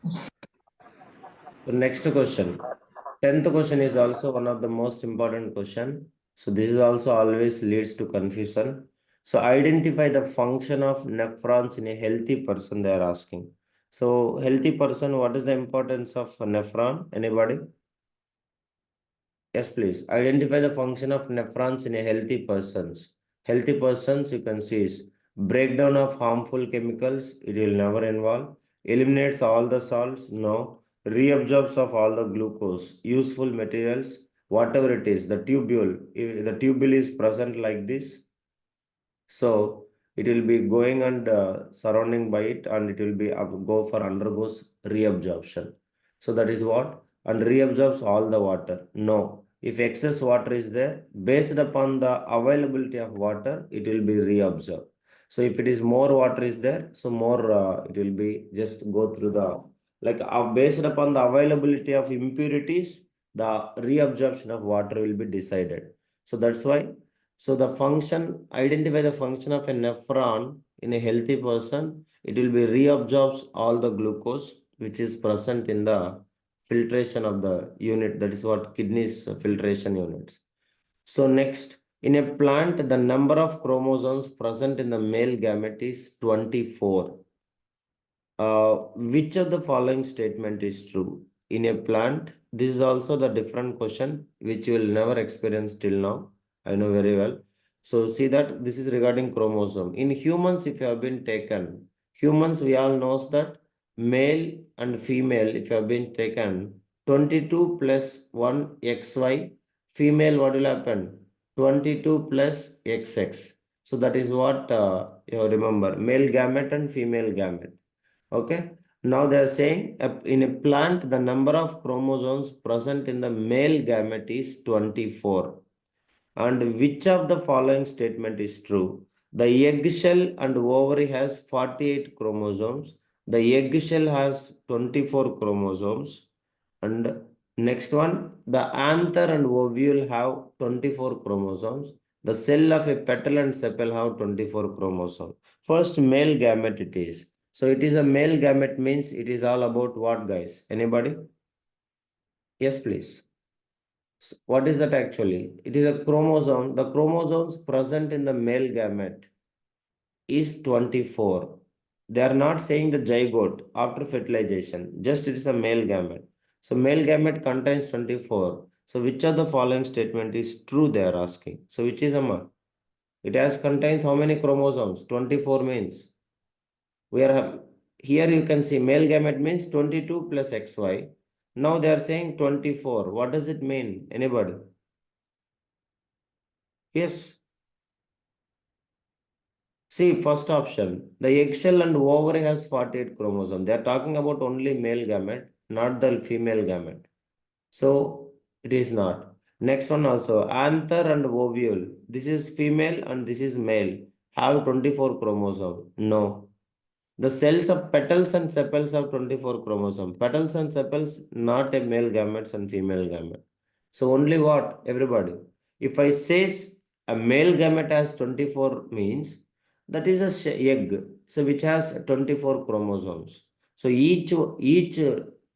So next question. 10th question is also one of the most important question. So this is also always leads to confusion. So identify the function of nephrons in a healthy person, they are asking. So healthy person, what is the importance of nephron? Anybody? Yes, please. Identify the function of nephrons in a healthy persons. Healthy persons, you can see is breakdown of harmful chemicals, it will never involve. Eliminates all the salts, no. Reabsorbs of all the glucose. Useful materials, whatever it is, the tubule, if the tubule is present like this, so it will be going and surrounding by it, and it will be go for undergoes reabsorption. So that is what, and reabsorbs all the water. No, if excess water is there, based upon the availability of water, it will be reabsorbed. So if it is more water is there, so more it will be just go through the, like based upon the availability of impurities, the reabsorption of water will be decided. So that's why, so the function, identify the function of a nephron in a healthy person. It will be reabsorbs all the glucose which is present in the filtration of the unit. That is what kidneys filtration units. So next, in a plant, the number of chromosomes present in the male gamete is 24. Which of the following statement is true? In a plant, this is also the different question which you will never experience till now. I know very well. So see that this is regarding chromosome. In humans, if you have been taken, humans, we all knows that male and female, if you have been taken, 22 plus 1 XY, female, what will happen? 22 plus XX. So that is what you remember, male gamete and female gamete. Okay. Now they are saying in a plant, the number of chromosomes present in the male gamete is 24. And which of the following statement is true? The eggshell and ovary has 48 chromosomes. The eggshell has 24 chromosomes. And next one, the anther and ovule have 24 chromosomes. The cell of a petal and sepal have 24 chromosomes. First, male gamete it is. So it is a male gamete means it is all about what, guys? Anybody? Yes, please. What is that actually? It is a chromosome. The chromosomes present in the male gamete is 24. They are not saying the zygote after fertilization, just it is a male gamete. So male gamete contains 24. So which of the following statement is true, they are asking. So which is Amma? It has contains how many chromosomes? 24 means. We are here you can see male gamete means 22 plus XY. Now they are saying 24. What does it mean? Anybody? Yes. See, first option, the eggshell and ovary has 48 chromosomes. They are talking about only male gamete, not the female gamete. So it is not. Next one also, anther and ovule. This is female and this is male. Have 24 chromosomes. No. The cells of petals and sepals have 24 chromosomes. Petals and sepals, not a male gametes and female gamete. So only what? Everybody. If I says a male gamete has 24 means that is a egg. So which has 24 chromosomes. So each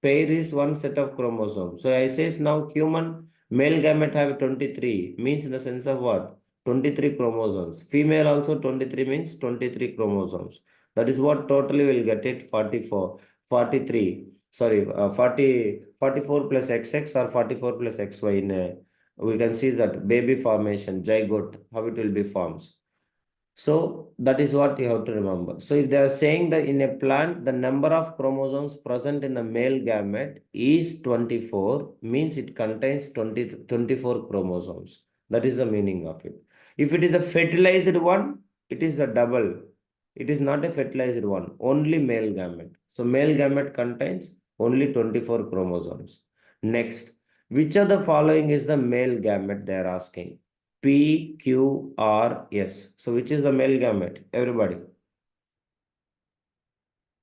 pair is one set of chromosomes. So I says now human male gamete have 23 means in the sense of what? 23 chromosomes. Female also 23 means 23 chromosomes. That is what totally will get it 44, 43. Sorry, 40, 44 plus XX or 44 plus XY in a, we can see that baby formation, zygote, how it will be forms. So that is what you have to remember. So if they are saying that in a plant, the number of chromosomes present in the male gamete is 24, means it contains 24 chromosomes. That is the meaning of it. If it is a fertilized one, it is a double. It is not a fertilized one, only male gamete. So male gamete contains only 24 chromosomes. Next, which of the following is the male gamete they are asking? P, Q, R, S. So which is the male gamete? Everybody.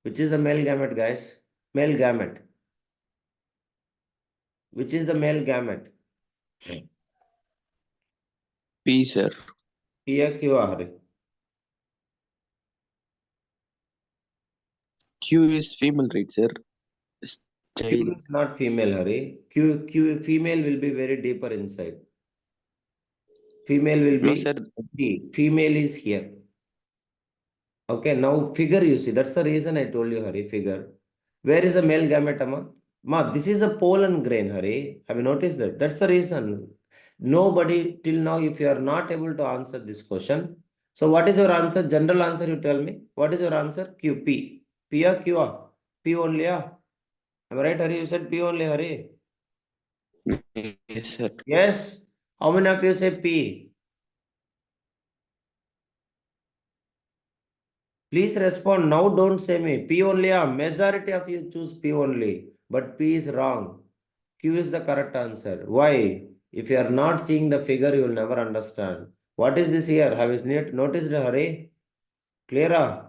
Which is the male gamete, guys? Male gamete. Which is the male gamete? P, sir. P, Q, R. Q is female, right, sir? Q is not female, Hari. Q female will be very deeper inside. Female will No, be sir. P. Female is here. Okay, now figure you see. That's the reason I told you, Hari, figure. Where is the male gametama? Ma, this is a pollen grain, Hari. Have you noticed that? That's the reason. Nobody till now, if you are not able to answer this question. So what is your answer? General answer, you tell me. What is your answer? Q, P. P or Q? P only, Am I right, Hari? You said P only, Hari. Yes, sir. Yes. How many of you say P? Please respond. Now don't say me. P only. Majority of you choose P only. But P is wrong. Q is the correct answer. Why? If you are not seeing the figure, you will never understand. What is this here? Have you noticed, Hari? Clear?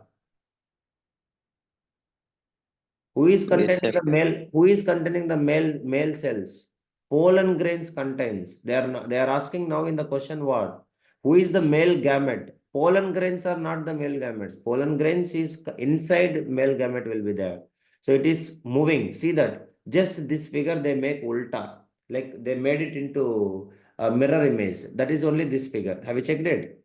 Who is Yes, containing sir. the male? Who is containing the male cells? Pollen grains contains. They are not, they are asking now in the question what? Who is the male gamete? Pollen grains are not the male gametes. Pollen grains is inside male gamete will be there. So it is moving. See that? Just this figure they make ulta. Like they made it into a mirror image. That is only this figure. Have you checked it?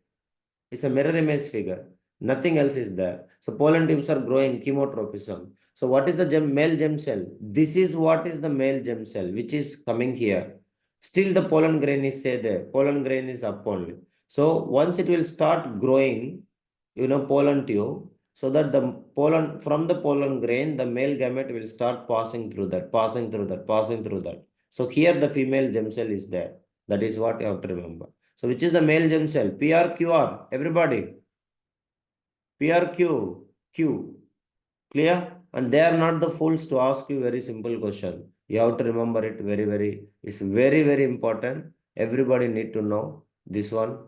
It's a mirror image figure. Nothing else is there. So pollen tubes are growing chemotropism. So what is the male germ cell? This is what is the male germ cell, which is coming here. Still the pollen grain is say there. Pollen grain is up only. So once it will start growing, pollen tube, so that the pollen from the pollen grain, the male gamete will start passing through that, passing through that, passing through that. So here the female germ cell is there. That is what you have to remember. So which is the male germ cell? PRQR. Everybody. PRQ. Q. Clear? And they are not the fools to ask you very simple question. You have to remember it it's very important. Everybody need to know this one.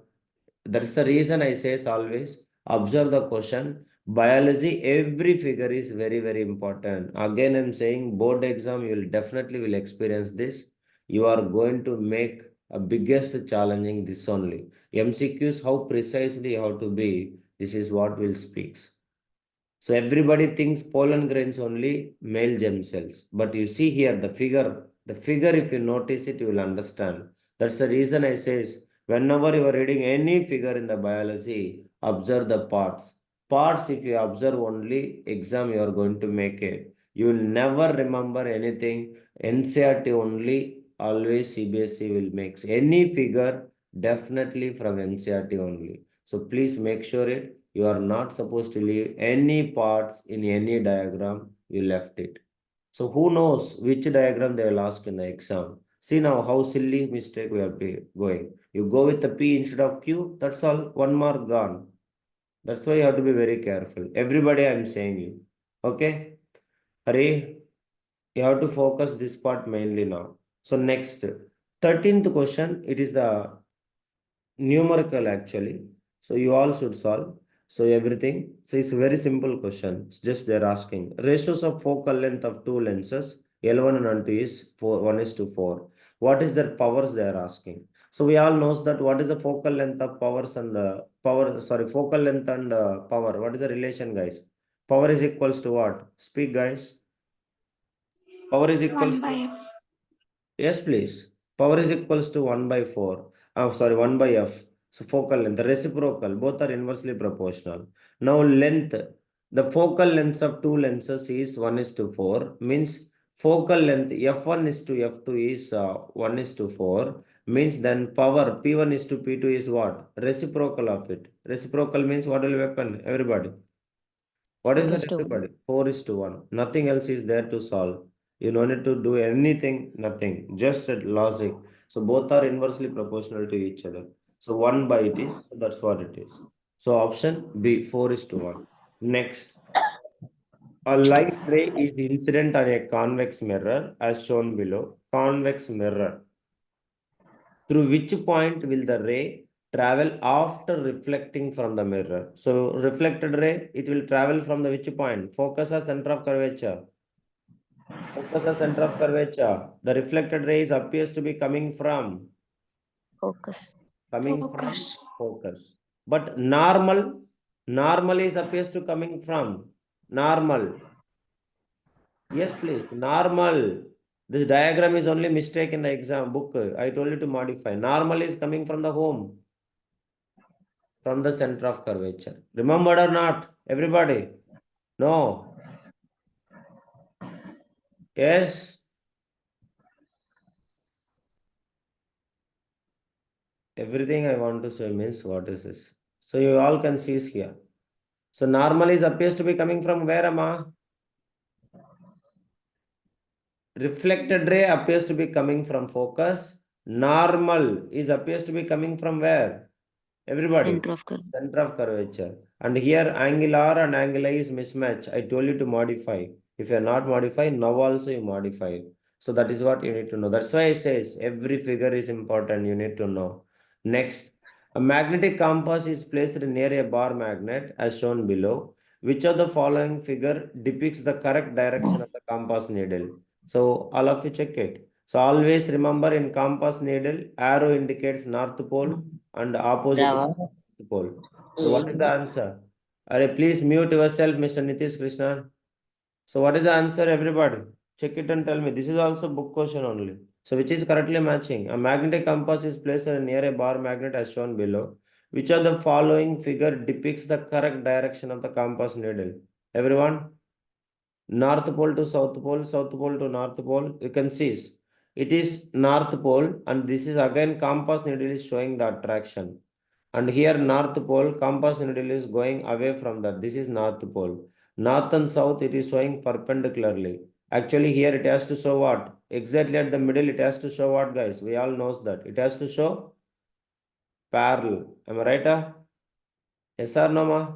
That's the reason I say always observe the question. Biology, every figure is very important. Again, I'm saying board exam, you will definitely will experience this. You are going to make a biggest challenging this only. MCQs, how precisely how to be, this is what will speaks. So everybody thinks pollen grains only male germ cells. But you see here the figure, if you notice it, you will understand. That's the reason I says, whenever you are reading any figure in the biology, observe the parts. Parts, if you observe only, exam you are going to make it. You will never remember anything. NCRT only, always CBSE will make. Any figure, definitely from NCRT only. So please make sure it. You are not supposed to leave any parts in any diagram. You left it. So who knows which diagram they will ask in the exam. See now how silly mistake we are going. You go with the P instead of Q. That's all. One mark gone. That's why you have to be very careful. Everybody I am saying you. Okay. Hurry. You have to focus this part mainly now. So next. 13th question. It is the numerical actually. So you all should solve. So everything. So it's a very simple question. It's just they're asking. Ratios of focal length of two lenses, L1 and L2 is 1 is to 4. What is their powers they are asking? So we all knows that what is the focal length of powers and focal length and power. What is the relation, guys? Power is equals to what? Speak, guys. Power is 1 equals by to F. yes, please. Power is equals to 1 by 4. 1 by F. So focal length, the reciprocal, both are inversely proportional. Now length, the focal lengths of two lenses is 1 is to 4. Means focal length F1 is to F2 is 1 is to 4. Means then power P1 is to P2 is what? Reciprocal of it. Reciprocal means what will happen? Everybody. What is 4 that, is to 1. everybody? 4 is to 1. Nothing else is there to solve. You don't need to do anything, nothing. Just a logic. So both are inversely proportional to each other. So 1 by it is, so that's what it is. So option B, 4 is to 1. Next, a light ray is incident on a convex mirror as shown below. Convex mirror. Through which point will the ray travel after reflecting from the mirror? So reflected ray, it will travel from the which point? Focus or center of curvature? Focus or center of curvature. The reflected rays appears to be coming from Focus. Focus. Focus. But normal is appears to coming from normal. Yes, please. Normal. This diagram is only mistake in the exam book. I told you to modify. Normal is coming from the home, from the center of curvature. Remembered or not? Everybody? No. Yes. Everything I want to say means what is this? So you all can see is here. So normal is appears to be coming from where, Amma? Reflected ray appears to be coming from focus. Normal is appears to be coming from where? Everybody. Center of curve. Center of curvature. And here angle R and angle I is mismatch. I told you to modify. If you are not modifying, now also you modify. So that is what you need to know. That's why I says every figure is important. You need to know. Next, a magnetic compass is placed near a bar magnet as shown below. Which of the following figure depicts the correct direction of the compass needle? So all of you check it. So always remember in compass needle, arrow indicates north pole and opposite is Bravo. south pole. So what is the answer? Are please mute yourself, Mr. Nitish Krishnan. So what is the answer, everybody? Check it and tell me. This is also book question only. So which is correctly matching? A magnetic compass is placed near a bar magnet as shown below. Which of the following figure depicts the correct direction of the compass needle? Everyone? North pole to south pole to north pole. You can see it is north pole, and this is again compass needle is showing the attraction. And here north pole, compass needle is going away from that. This is north pole. North and south, it is showing perpendicularly. Actually, here it has to show what? Exactly at the middle, it has to show what, guys? We all knows that. It has to show parallel. Am I right? Yes or no, ma?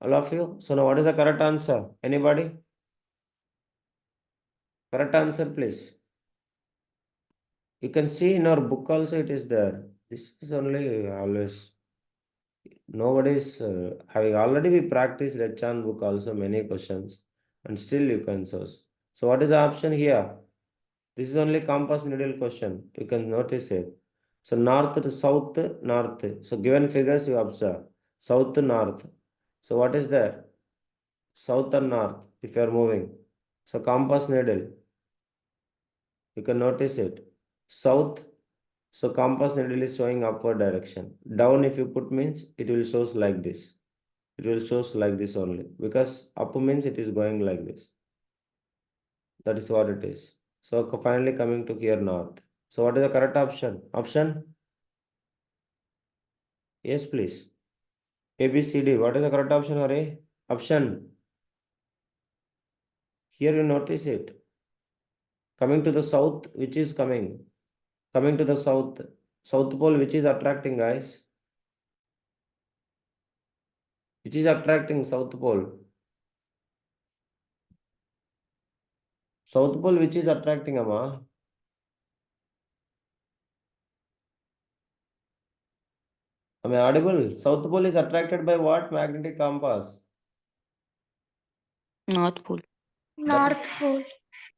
All of you? So now what is the correct answer? Anybody? Correct answer, please. You can see in our book also it is there. This is only always nobody's having already we practiced Rechan book also many questions and still you can source. So what is the option here? This is only compass needle question. You can notice it. So north to south, north. So given figures you observe. South to north. So what is there? South and north if you are moving. So compass needle. You can notice it. South. So compass needle is showing upward direction. Down if you put means it will shows like this. It will shows like this only because up means it is going like this. That is what it is. So finally coming to here north. So what is the correct option? Option? Yes, please. A, B, C, D. What is the correct option, Hare? Option. Here you notice it. Coming to the south, which is coming? Coming to the south. South pole, which is attracting, guys? Which is attracting south pole? South pole, which is attracting, Amma? Am I audible? South pole is attracted by what magnetic compass? North pole. Then, North Pole.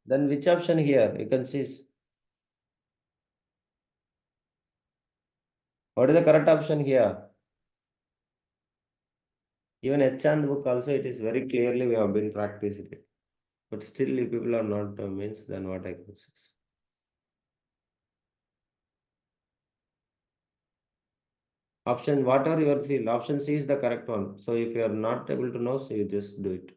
then which option here? You can see. What is the correct option here? Even Chand book also it is very clearly we have been practicing it. But still if people are not means then what I can say. Option, whatever your feel, option C is the correct one. So if you are not able to know, so you just do it.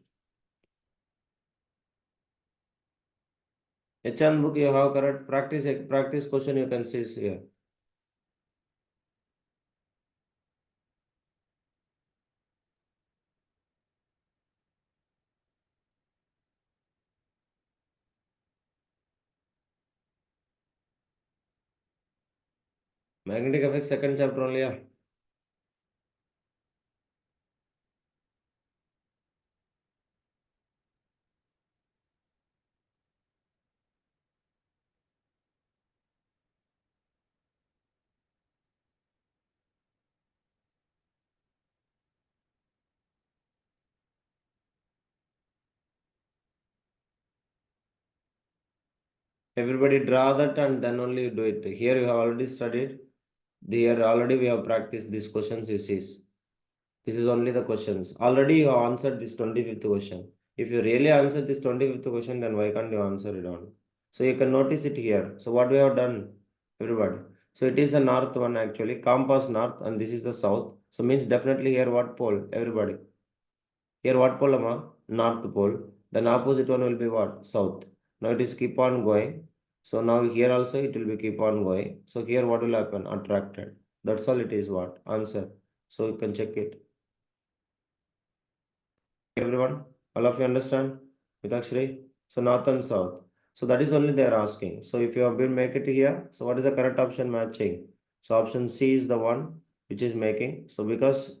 Chand book you have correct practice question you can see here. Magnetic effect second chapter only. Yeah. Everybody draw that and then only you do it. Here you have already studied. Here already we have practiced these questions you see. This is only the questions. Already you have answered this 25th question. If you really answer this 25th question, then why can't you answer it on? So you can notice it here. So what we have done, everybody. So it is the north one actually, compass north, and this is the south. So means definitely here what pole, everybody. Here what pole, Amma? North pole. Then opposite one will be what? South. Now it is keep on going. So now here also it will be keep on going. So here what will happen? Attracted. That's all it is what? Answer. So you can check it. Everyone, all of you understand? Mitakshri? So north and south. So that is only they are asking. So if you have been make it here, so what is the correct option matching? So option C is the one which is making. So because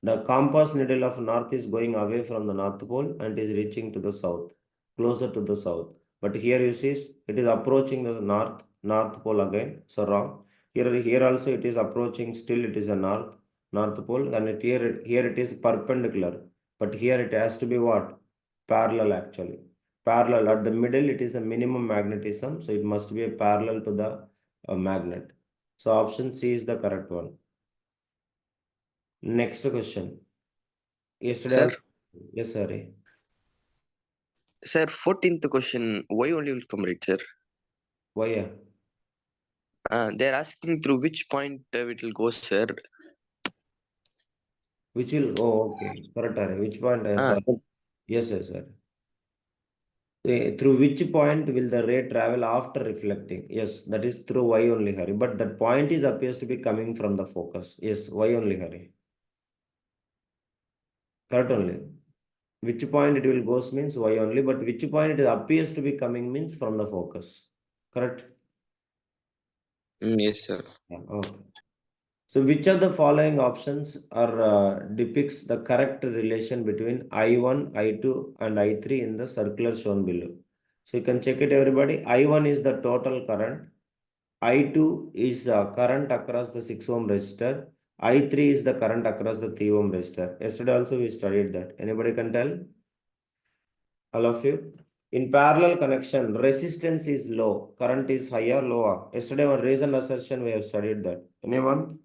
the compass needle of north is going away from the north pole and is reaching to the south, closer to the south. But here you see it is approaching the north pole again. So wrong. Here also it is approaching, still it is a north pole, and here it is perpendicular. But here it has to be what? Parallel actually. Parallel at the middle it is a minimum magnetism, so it must be a parallel to the magnet. So option C is the correct one. Next question. Yesterday, Sir, yes, sorry. sir, 14th question. Why only will come right, sir? Why? They're asking through which point it will go, sir. Which will, oh, okay. Correct, Hari. Which point? Uh, Sorry. Yes, yes, sir. Through which point will the ray travel after reflecting? Yes, that is through Y only, Hari. But that point is appears to be coming from the focus. Yes, Y only, Hari. Correct only. Which point it will goes means Y only, but which point it appears to be coming means from the focus. Correct? yes, sir. Yeah, okay. So which of the following options are depicts the correct relation between I1, I2 and I3 in the circular shown below? So you can check it everybody. I1 is the total current. I2 is current across the 6 ohm resistor. I3 is the current across the 3 ohm resistor. Yesterday also we studied that. Anybody can tell? All of you? In parallel connection, resistance is low, current is higher, lower. Yesterday one reason assertion we have studied that. Anyone?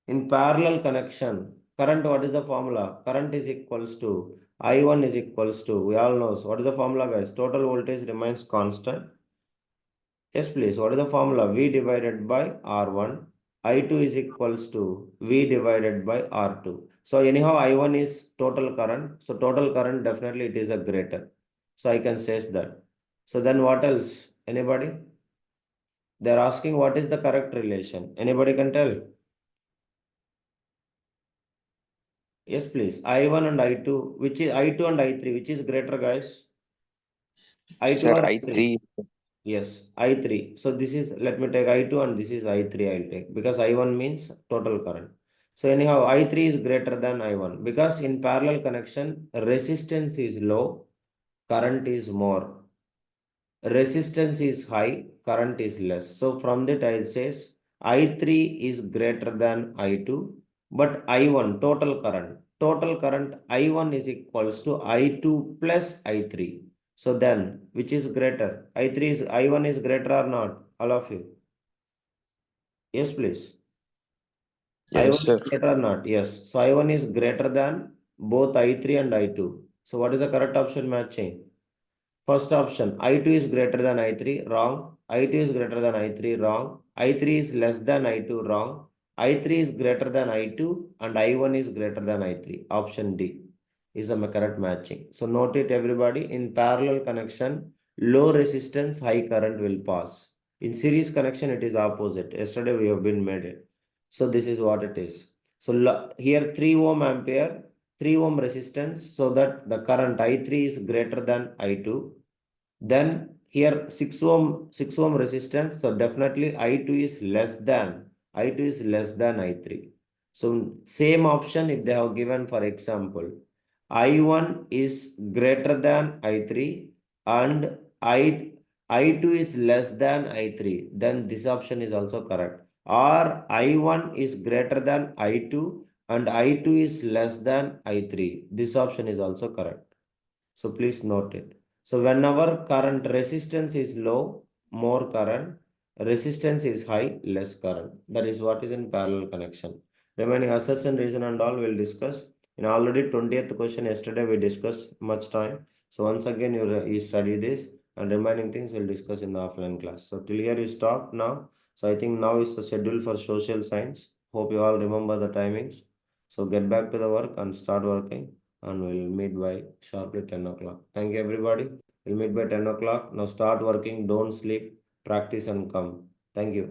In parallel connection, current, what is the formula? Current is equals to I1 is equals to, we all know. So what is the formula, guys? Total voltage remains constant. Yes, please. What is the formula? V divided by R1. I2 is equals to V divided by R2. So anyhow, I1 is total current. So total current, definitely it is a greater. So I can say that. So then what else? Anybody? They're asking what is the correct relation. Anybody can tell? Yes, please. I1 and I2, which is I2 and I3, which is greater, guys? I2 Sir, or I3? I3. Yes, I3. So this is, let me take I2 and this is I3 I'll take because I1 means total current. So anyhow, I3 is greater than I1 because in parallel connection, resistance is low, current is more. Resistance is high, current is less. So from that I says I3 is greater than I2, but I1 total current I1 is equals to I2 plus I3. So then which is greater? I3 is I1 is greater or not? All of you. Yes, please. Yes, I1 sir. is greater or not? Yes. So I1 is greater than both I3 and I2. So what is the correct option matching? First option, I2 is greater than I3, wrong. I2 is greater than I3, wrong. I3 is less than I2, wrong. I3 is greater than I2 and I1 is greater than I3. Option D is the correct matching. So note it everybody, in parallel connection, low resistance, high current will pass. In series connection, it is opposite. Yesterday we have been made it. So this is what it is. So here 3 ohm ampere, 3 ohm resistance, so that the current I3 is greater than I2. Then here 6 ohm resistance, so definitely I2 is less than I3. So same option if they have given, for example, I1 is greater than I3 and I2 is less than I3, then this option is also correct. Or I1 is greater than I2 and I2 is less than I3. This option is also correct. So please note it. So whenever current resistance is low, more current, resistance is high, less current. That is what is in parallel connection. Remaining assertion, reason and all we'll discuss In already 20th question yesterday we discussed much time. So once again you study this and remaining things we'll discuss in the offline class. So till here you stop now. So I think now is the schedule for social science. Hope you all remember the timings. So get back to the work and start working and we'll meet by sharply 10 o'clock. Thank you everybody. We'll meet by 10 o'clock. Now start working, don't sleep, practice and come. Thank you.